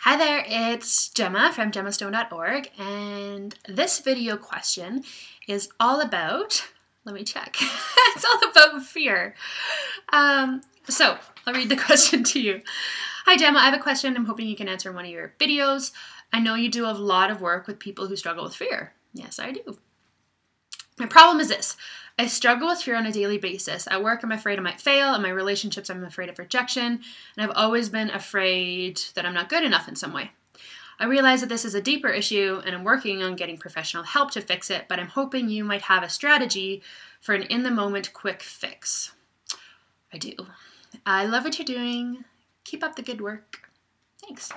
Hi there, it's Gemma from gemmastone.org, and this video question is all about, let me check, it's all about fear. So I'll read the question to you. Hi Gemma, I have a question I'm hoping you can answer in one of your videos. I know you do a lot of work with people who struggle with fear. Yes, I do. My problem is this. I struggle with fear on a daily basis. At work, I'm afraid I might fail. In my relationships, I'm afraid of rejection. And I've always been afraid that I'm not good enough in some way. I realize that this is a deeper issue, and I'm working on getting professional help to fix it, but I'm hoping you might have a strategy for an in-the-moment quick fix. I do. I love what you're doing. Keep up the good work. Thanks.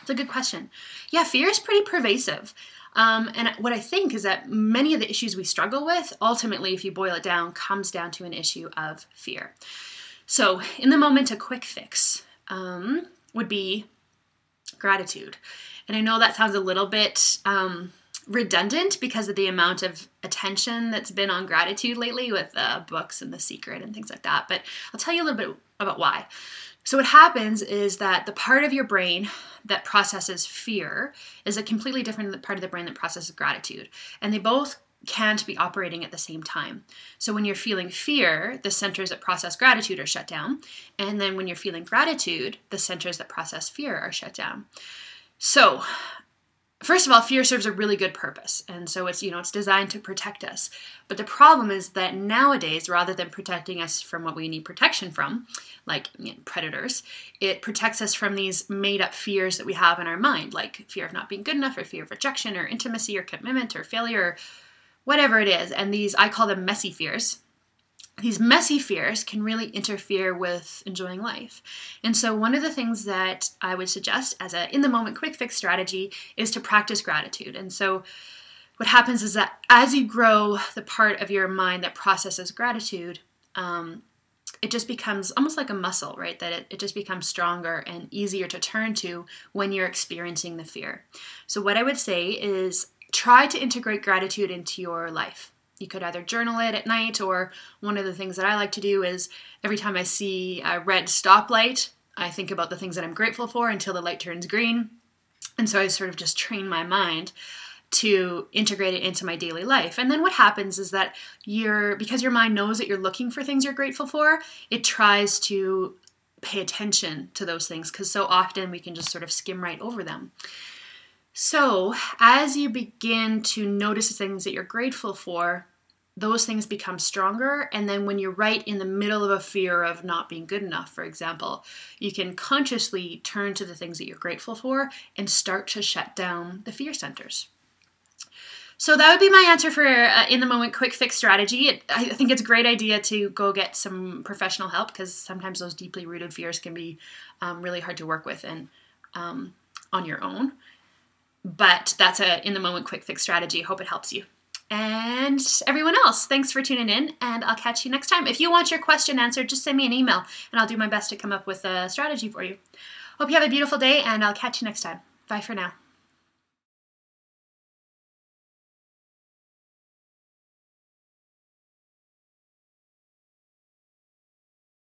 It's a good question. Yeah, fear is pretty pervasive. And what I think is that many of the issues we struggle with, ultimately, if you boil it down, comes down to an issue of fear. So in the moment, a quick fix would be gratitude. And I know that sounds a little bit redundant because of the amount of attention that's been on gratitude lately with books and The Secret and things like that. But I'll tell you a little bit about why. So what happens is that the part of your brain that processes fear is a completely different part of the brain that processes gratitude. And they both can't be operating at the same time. So when you're feeling fear, the centers that process gratitude are shut down. And then when you're feeling gratitude, the centers that process fear are shut down. So first of all, fear serves a really good purpose. And so it's designed to protect us. But the problem is that nowadays, rather than protecting us from what we need protection from, like predators, it protects us from these made up fears that we have in our mind, like fear of not being good enough or fear of rejection or intimacy or commitment or failure or whatever it is. And these, I call them messy fears. These messy fears can really interfere with enjoying life. And so one of the things that I would suggest as a in-the-moment quick fix strategy is to practice gratitude. And so what happens is that as you grow the part of your mind that processes gratitude, it just becomes almost like a muscle, right? That it just becomes stronger and easier to turn to when you're experiencing the fear. So what I would say is try to integrate gratitude into your life. You could either journal it at night, or one of the things that I like to do is every time I see a red stoplight, I think about the things that I'm grateful for until the light turns green. And so I sort of just train my mind to integrate it into my daily life. And then what happens is that because your mind knows that you're looking for things you're grateful for, it tries to pay attention to those things, because so often we can just sort of skim right over them. So as you begin to notice the things that you're grateful for, those things become stronger. And then when you're right in the middle of a fear of not being good enough, for example, you can consciously turn to the things that you're grateful for and start to shut down the fear centers. So that would be my answer for in-the-moment quick fix strategy. I think it's a great idea to go get some professional help, because sometimes those deeply rooted fears can be really hard to work with and on your own. But that's a in-the-moment quick fix strategy. I hope it helps you. And everyone else, thanks for tuning in, and I'll catch you next time. If you want your question answered, just send me an email, and I'll do my best to come up with a strategy for you. Hope you have a beautiful day, and I'll catch you next time. Bye for now.